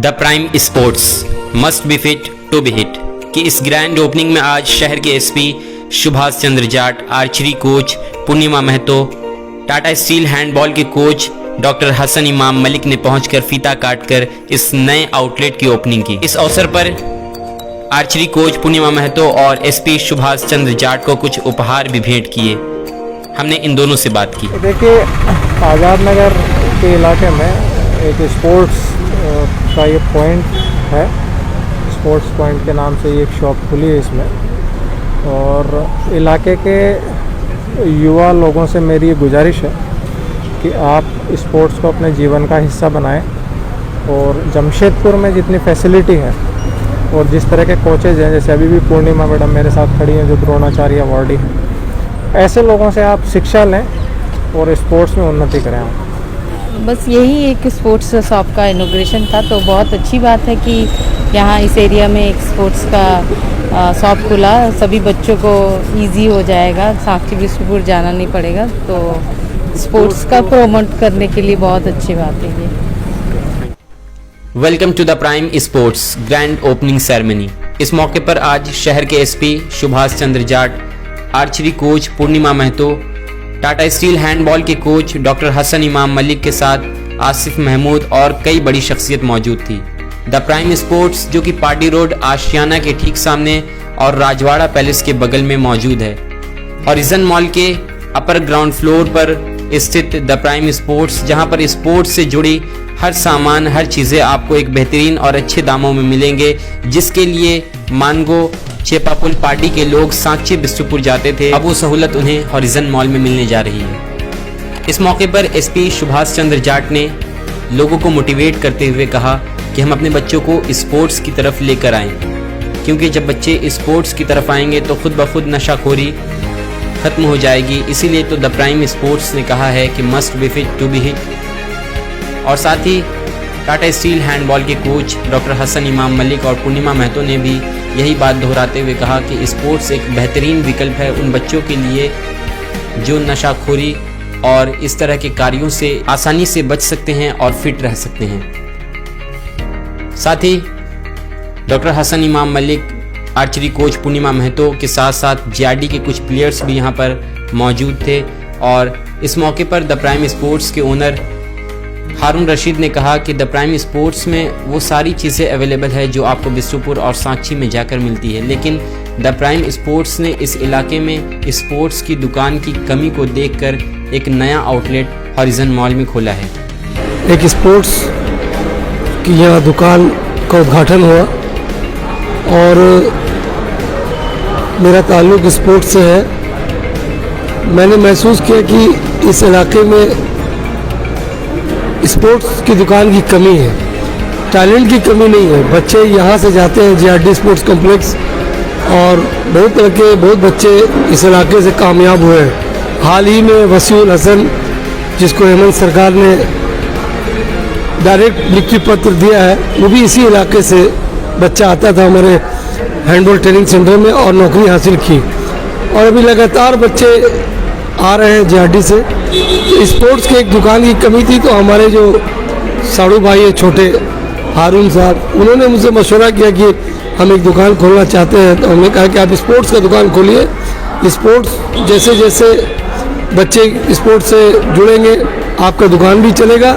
The prime sports must be fit to be hit की इस grand opening में आज शहर के SP Subhash Chandra Jat, archery coach Purnima Mahato, Tata steel handball के कोच डॉक्टर हसन इमाम मलिक ने पहुंचकर फीता काटकर इस नए आउटलेट की ओपनिंग की। इस अवसर पर आर्चरी कोच पूर्णिमा महतो और एसपी सुभाष चंद्र जाट को कुछ उपहार भी भेंट किए। हमने इन दोनों से बात की। देखिए, आज़ाद नगर के इलाके में एक स्पोर्ट्स का ये पॉइंट है। स्पोर्ट्स पॉइंट के नाम से ये एक शॉप खुली है इसमें, और इलाके के युवा लोगों से मेरी ये गुजारिश है कि आप स्पोर्ट्स को अपने जीवन का हिस्सा बनाएं। और जमशेदपुर में जितनी फैसिलिटी है और जिस तरह के कोचेज हैं, जैसे अभी भी पूर्णिमा मैडम मेरे साथ खड़ी हैं जो द्रोणाचार्य अवार्डी हैं, ऐसे लोगों से आप शिक्षा लें और स्पोर्ट्स में उन्नति करें। आप बस यही एक स्पोर्ट्स शॉप का इनॉग्रेशन था, तो बहुत अच्छी बात है कि यहाँ इस एरिया में एक स्पोर्ट्स का शॉप खुला। सभी बच्चों को इजी हो जाएगा, साक्षी बिस्कुपुर जाना नहीं पड़ेगा, तो स्पोर्ट्स का प्रोमोट करने के लिए बहुत अच्छी बात है ये। Welcome to the prime sports grand opening ceremony. इस मौके पर आज शहर के SP Subhash Chandra Jat, archery coach Purnima Mahato, Tata steel handball के कोच डॉक्टर हसन इमाम मलिक के साथ आसिफ महमूद और कई बड़ी शख्सियत मौजूद थी। द प्राइम स्पोर्ट्स जो कि पार्टी रोड आशियाना के ठीक सामने और राजवाड़ा पैलेस के बगल में मौजूद है। हॉरिजन मॉल के अपर ग्राउंड फ्लोर पर स्थित द प्राइम स्पोर्ट्स, जहां पर स्पोर्ट्स से जुड़ी हर सामान, हर चीज़ें आपको एक बेहतरीन और अच्छे दामों में मिलेंगे, जिसके लिए मानगो चेपापुल पार्टी के लोग सांची बिस्कुपुर जाते थे। अब वो सहूलत उन्हें हॉरिजन मॉल में मिलने जा रही है। इस मौके पर एसपी सुभाष चंद्र जाट ने लोगों को मोटिवेट करते हुए कहा कि हम अपने बच्चों को स्पोर्ट्स की तरफ लेकर आएं, क्योंकि जब बच्चे स्पोर्ट्स की तरफ आएंगे तो खुद ब खुद नशाखोरी खत्म हो जाएगी। इसीलिए तो द प्राइम स्पोर्ट्स ने कहा है कि must be fit to be hit. और साथ ही टाटा स्टील हैंडबॉल के कोच डॉक्टर हसन इमाम मलिक और पूर्णिमा महतो ने भी यही बात दोहराते हुए कहा कि स्पोर्ट्स एक बेहतरीन विकल्प है उन बच्चों के लिए जो नशाखोरी और इस तरह के कार्यों से आसानी से बच सकते हैं और फिट रह सकते हैं। साथ ही doctor Hasan Imam Malik, archery coach Purnima Mahato के साथ साथ जीआरडी के कुछ प्लेयर्स भी यहाँ पर मौजूद थे। और इस मौके पर द प्राइम स्पोर्ट्स के ओनर हारून रशीद ने कहा कि द प्राइम स्पोर्ट्स में वो सारी चीज़ें अवेलेबल है जो आपको बिस्कुपुर और सांची में जाकर मिलती है, लेकिन द प्राइम स्पोर्ट्स ने इस इलाके में स्पोर्ट्स की दुकान की कमी को देखकर एक नया आउटलेट हॉरिजन मॉल में खोला है। एक स्पोर्ट्स की यह दुकान का उद्घाटन हुआ और मेरा ताल्लुक स्पोर्ट्स से है। मैंने महसूस किया कि इस इलाके में स्पोर्ट्स की दुकान की कमी है, टैलेंट की कमी नहीं है। बच्चे यहाँ से जाते हैं जीआरडी स्पोर्ट्स कॉम्प्लेक्स, और बहुत बच्चे इस इलाके से कामयाब हुए हैं। हाल ही में वसीउल हसन, जिसको हेमंत सरकार ने डायरेक्ट लिखित पत्र दिया है, वो भी इसी इलाके से बच्चा आता था हमारे हैंडबॉल ट्रेनिंग सेंटर में और नौकरी हासिल की। और अभी लगातार बच्चे आ रहे हैं जीआरडी से। तो स्पोर्ट्स की एक दुकान की कमी थी, तो हमारे जो साड़ू भाई है छोटे हारून साहब, उन्होंने मुझसे मशवरा किया कि हम एक दुकान खोलना चाहते हैं। तो हमने कहा कि आप स्पोर्ट्स का दुकान खोलिए। स्पोर्ट्स जैसे जैसे बच्चे स्पोर्ट्स से जुड़ेंगे, आपका दुकान भी चलेगा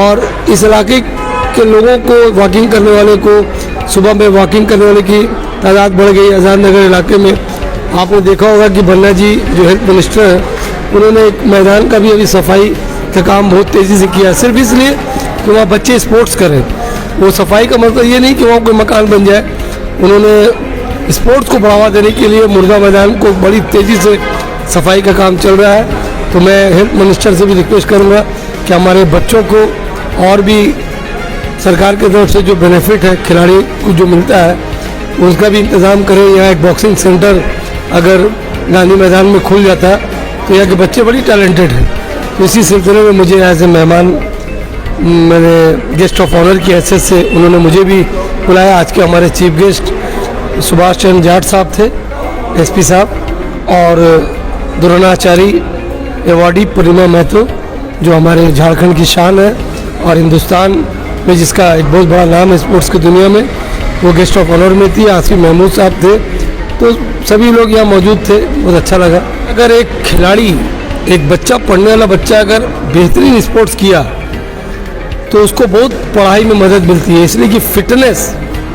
और इस इलाके के लोगों को, वॉकिंग करने वाले को, सुबह में वॉकिंग करने वाले की तादाद बढ़ गई। आज़ाद नगर इलाके में आपने देखा होगा कि बन्ना जी जो हेल्थ मिनिस्टर हैं, उन्होंने एक मैदान का भी अभी सफाई का काम बहुत तेज़ी से किया, सिर्फ इसलिए कि वहाँ बच्चे स्पोर्ट्स करें। वो सफाई का मतलब ये नहीं कि वहाँ कोई मकान बन जाए। उन्होंने स्पोर्ट्स को बढ़ावा देने के लिए मुर्गा मैदान को बड़ी तेज़ी से सफाई का काम चल रहा है। तो मैं हेल्थ मिनिस्टर से भी रिक्वेस्ट करूँगा कि हमारे बच्चों को और भी सरकार की तरफ से जो बेनिफिट है खिलाड़ी को जो मिलता है, उसका भी इंतज़ाम करें। यहाँ एक बॉक्सिंग सेंटर अगर गांधी मैदान में खुल जाता तो यहाँ के बच्चे बड़ी टैलेंटेड हैं। तो इसी सिलसिले में मुझे एज ए मेहमान, मैंने गेस्ट ऑफ ऑनर की हैसियत से उन्होंने मुझे भी बुलाया। आज के हमारे चीफ गेस्ट सुभाष चंद्र जाट साहब थे, एसपी साहब, और द्रोणाचार्य अवार्डी पूर्णिमा महतो, जो हमारे झारखंड की शान है और हिंदुस्तान में, जिसका एक बहुत बड़ा नाम है स्पोर्ट्स की दुनिया में, वो गेस्ट ऑफ ऑनर में थी। आसिफ महमूद साहब थे, तो सभी लोग यहाँ मौजूद थे, बहुत अच्छा लगा। अगर एक खिलाड़ी, एक बच्चा, पढ़ने वाला बच्चा अगर बेहतरीन स्पोर्ट्स किया तो उसको बहुत पढ़ाई में मदद मिलती है, इसलिए कि फिटनेस,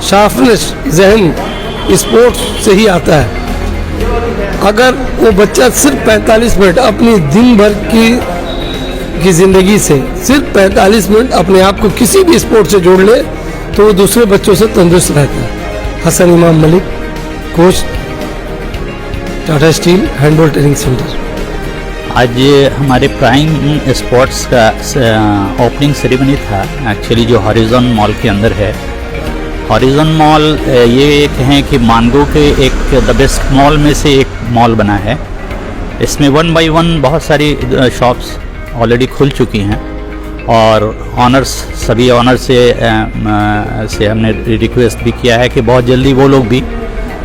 शार्पनेस, जहन स्पोर्ट्स से ही आता है। अगर वो बच्चा सिर्फ 45 मिनट अपनी दिन भर की ज़िंदगी से सिर्फ 45 मिनट अपने आप को किसी भी स्पोर्ट से जोड़ ले तो वो दूसरे बच्चों से तंदुरुस्त रहता है। Hasan Imam Malik, coach, Tata steel handball training centre. आज हमारे प्राइम स्पोर्ट्स का ओपनिंग सेरेमनी था, एक्चुअली जो हॉरिजॉन मॉल के अंदर है। हॉरिजॉन मॉल ये कहें कि मानगो के एक द बेस्ट मॉल में से एक मॉल बना है। इसमें 1 बाय 1 बहुत सारी शॉप्स ऑलरेडी खुल चुकी हैं और ऑनर्स, सभी ऑनर्स से हमने रिक्वेस्ट भी किया है कि बहुत जल्दी वो लोग भी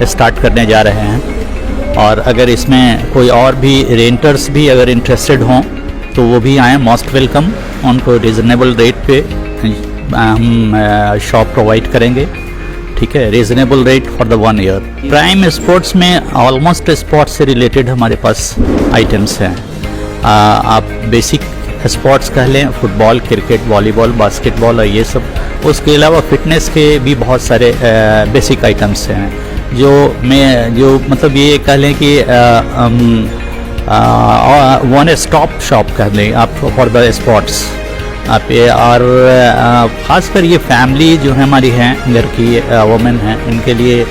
स्टार्ट करने जा रहे हैं। और अगर इसमें कोई और भी रेंटर्स भी अगर इंटरेस्टेड हों तो वो भी आएँ, मोस्ट वेलकम। उनको रिजनेबल रेट पे हम शॉप प्रोवाइड करेंगे, ठीक है, reasonable rate for the 1 year. Prime sports में ऑलमोस्ट स्पोर्ट्स से रिलेटेड हमारे पास आइटम्स हैं। आप बेसिक स्पोर्ट्स कह लें, फुटबॉल, क्रिकेट, वॉलीबॉल, बास्केटबॉल और ये सब। उसके अलावा फिटनेस के भी बहुत सारे बेसिक आइटम्स हैं जो मतलब ये कह लें कि वन स्टॉप शॉप कह लें आप फॉर द स्पोर्ट्स आप ये। और ख़ासकर ये फैमिली जो है हमारी हैं, घर की वुमेन हैं, इनके लिए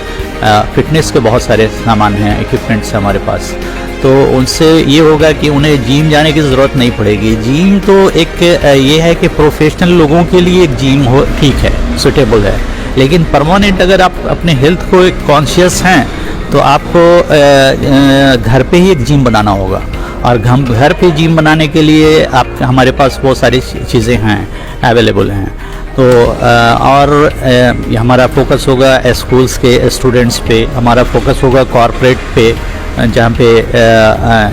फिटनेस के बहुत सारे सामान हैं, इक्विपमेंट्स हैं हमारे पास। तो उनसे ये होगा कि उन्हें जिम जाने की ज़रूरत नहीं पड़ेगी। जिम तो एक ये है कि प्रोफेशनल लोगों के लिए एक जिम हो, ठीक है, सुटेबल है, लेकिन परमानेंट अगर आप अपने हेल्थ को एक कॉन्शियस हैं तो आपको घर पे ही एक जिम बनाना होगा। और घर पे जिम बनाने के लिए आप हमारे पास बहुत सारी चीज़ें हैं, अवेलेबल हैं। तो और हमारा फोकस होगा स्कूल्स के स्टूडेंट्स पे, हमारा फोकस होगा कॉरपोरेट पे, जहाँ पे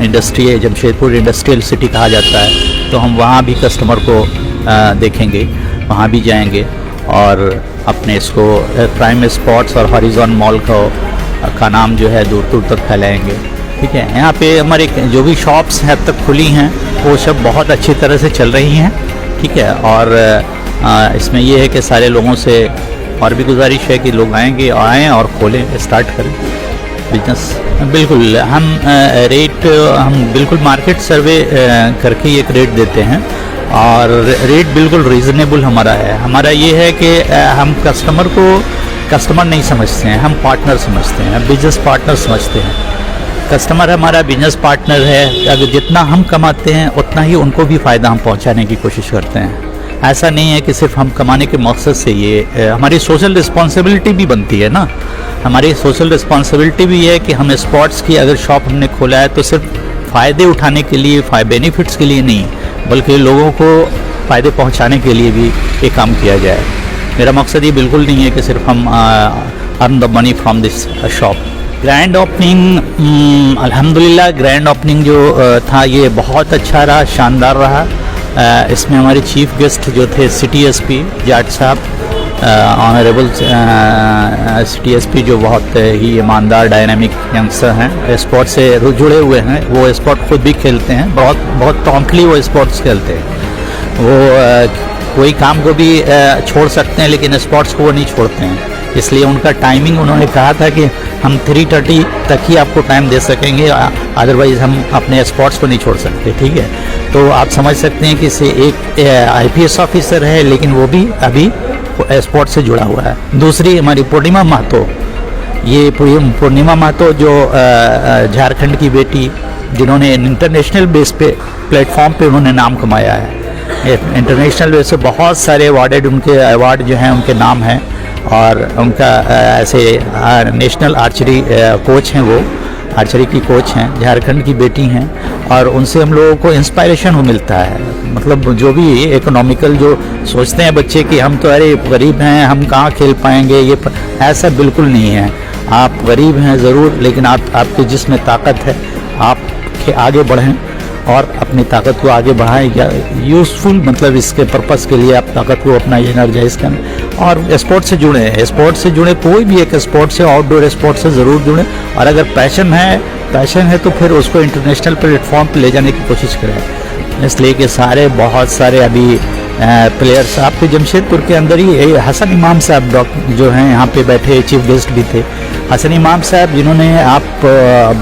इंडस्ट्री, जमशेदपुर इंडस्ट्रियल सिटी कहा जाता है, तो हम वहाँ भी कस्टमर को देखेंगे, वहाँ भी जाएंगे और अपने इसको प्राइम स्पॉट्स और हॉरिजॉन मॉल का नाम जो है दूर दूर तक फैलाएंगे, ठीक है। यहाँ पे हमारे जो भी शॉप्स हैं अब तक खुली हैं वो सब बहुत अच्छी तरह से चल रही हैं, ठीक है। और इसमें ये है कि सारे लोगों से और भी गुजारिश है कि लोग आएँ और खोलें, स्टार्ट करें बिजनेस। बिल्कुल हम बिल्कुल मार्केट सर्वे करके एक रेट देते हैं और रेट बिल्कुल रीज़नेबल हमारा है। हमारा ये है कि हम कस्टमर को कस्टमर नहीं समझते हैं, हम पार्टनर समझते हैं, बिजनेस पार्टनर समझते हैं। कस्टमर हमारा बिजनेस पार्टनर है, अगर जितना हम कमाते हैं उतना ही उनको भी फ़ायदा हम पहुंचाने की कोशिश करते हैं। ऐसा नहीं है कि सिर्फ हम कमाने के मकसद से, ये हमारी सोशल रिस्पॉन्सिबिलिटी भी बनती है ना। हमारी सोशल रिस्पॉन्सिबिलिटी भी है कि हम स्पोर्ट्स की अगर शॉप हमने खोला है तो सिर्फ फ़ायदे उठाने के लिए, बेनिफिट्स के लिए नहीं, बल्कि लोगों को फ़ायदे पहुंचाने के लिए भी ये काम किया जाए। मेरा मकसद ये बिल्कुल नहीं है कि सिर्फ हम earn the money from this shop. Grand opening, अल्हम्दुलिल्लाह ग्रैंड ओपनिंग जो था ये बहुत अच्छा रहा, शानदार रहा। इसमें हमारे चीफ गेस्ट जो थे सिटी एसपी जाट साहब, ऑनरेबल सिटी एसपी, जो बहुत ही ईमानदार डायनामिक यंगस्टर हैं, स्पोर्ट्स से जुड़े हुए हैं। वो स्पोर्ट खुद भी खेलते हैं, बहुत प्रॉम्प्टली वो स्पोर्ट्स खेलते हैं। वो कोई काम को भी छोड़ सकते हैं लेकिन स्पोर्ट्स को वो नहीं छोड़ते हैं। इसलिए उनका टाइमिंग, उन्होंने कहा था कि हम 3:30 तक ही आपको टाइम दे सकेंगे, अदरवाइज़ हम अपने स्पोर्ट्स को नहीं छोड़ सकते, ठीक है। तो आप समझ सकते हैं कि एक IPS ऑफिसर है लेकिन वो भी अभी स्पोर्ट्स से जुड़ा हुआ है। दूसरी हमारी पूर्णिमा महतो, ये पूर्णिमा महतो जो झारखंड की बेटी, जिन्होंने इंटरनेशनल बेस पे प्लेटफॉर्म पे उन्होंने नाम कमाया है। इंटरनेशनल बेस पे बहुत सारे उनके अवार्ड जो हैं उनके नाम हैं। और उनका ऐसे नेशनल आर्चरी कोच हैं, वो आर्चरी की कोच हैं, झारखंड की बेटी हैं। और उनसे हम लोगों को इंस्पायरेशन मिलता है। मतलब जो भी इकोनॉमिकल जो सोचते हैं बच्चे कि हम तो अरे गरीब हैं, हम कहाँ खेल पाएंगे, ये ऐसा बिल्कुल नहीं है। आप गरीब हैं ज़रूर, लेकिन आपके जिसमें ताकत है, आप आगे बढ़ें और अपनी ताकत को आगे बढ़ाएं, या यूज़फुल मतलब इसके पर्पस के लिए आप ताकत को अपना एनर्जाइज करें और स्पोर्ट से जुड़े। स्पोर्ट से जुड़े, कोई भी एक स्पोर्ट से, आउटडोर स्पोर्ट से ज़रूर जुड़ें। और अगर पैशन है तो फिर उसको इंटरनेशनल प्लेटफॉर्म पे ले जाने की कोशिश करें। इसलिए कि बहुत सारे अभी प्लेयर्स आपके जमशेदपुर के अंदर ही हसन इमाम साहब जो हैं यहाँ पे बैठे, चीफ गेस्ट भी थे। हसन इमाम साहब जिन्होंने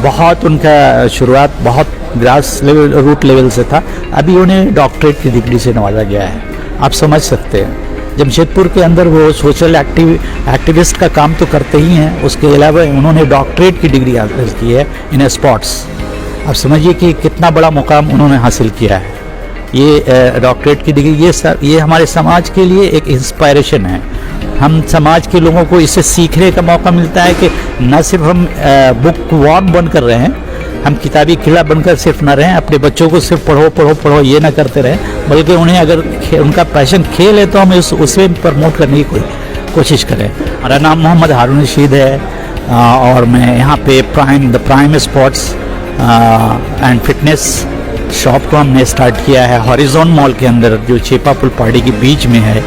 बहुत उनका शुरुआत बहुत ग्रास लेवल, रूट लेवल से था, अभी उन्हें डॉक्टरेट की डिग्री से नवाजा गया है। आप समझ सकते हैं जमशेदपुर के अंदर वो सोशल एक्टिविस्ट का काम तो करते ही हैं, उसके अलावा उन्होंने डॉक्टरेट की डिग्री हासिल की है इन स्पोर्ट्स। आप समझिए कि कितना बड़ा मुकाम उन्होंने हासिल किया है। ये डॉक्टरेट की डिग्री, ये हमारे समाज के लिए एक इंस्पायरेशन है। हम समाज के लोगों को इससे सीखने का मौका मिलता है कि न सिर्फ हम बुक वॉर्म बन कर रहे हैं, हम किताबी किला बनकर सिर्फ न रहें, अपने बच्चों को सिर्फ पढ़ो ये ना करते रहें, बल्कि उन्हें अगर उनका पैशन खेल है तो हम उसे प्रमोट करने की कोशिश करें। मेरा नाम मोहम्मद हारून रशीद है और मैं यहाँ पे the prime sports and fitness shop को हमने स्टार्ट किया है हॉरिजॉन मॉल के अंदर, जो चेपा पुल पहाड़ी के बीच में है।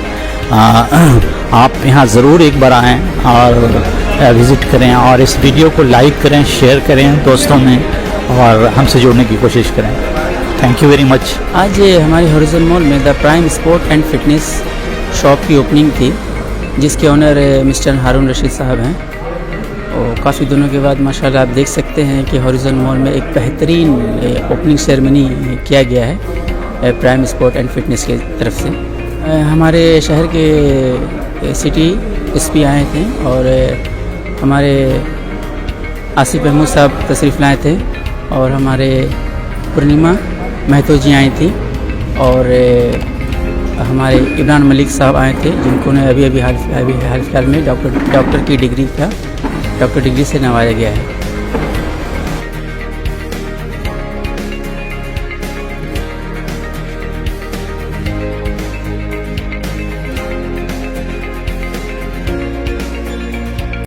आप यहाँ ज़रूर एक बार आएँ और विज़िट करें और इस वीडियो को लाइक करें, शेयर करें दोस्तों में और हमसे जुड़ने की कोशिश करें। Thank you very much. आज हमारे हॉरिजॉन मॉल में the prime sport and fitness shop की ओपनिंग थी, जिसके ऑनर मिस्टर हारून रशीद साहब हैं। और काफ़ी दिनों के बाद माशाल्लाह आप देख सकते हैं कि हॉरिजॉन मॉल में एक बेहतरीन ओपनिंग सेरेमनी किया गया है प्राइम स्पोर्ट एंड फिटनेस की तरफ से। हमारे शहर के सिटी एसपी आए थे और हमारे आसिफ अहमद साहब तशरीफ़ लाए थे और हमारे पूर्णिमा महतो जी आई थी और हमारे इमरान मलिक साहब आए थे, जिनको ने अभी हाल फिलहाल में डॉक्टर की डिग्री से नवाजा गया है।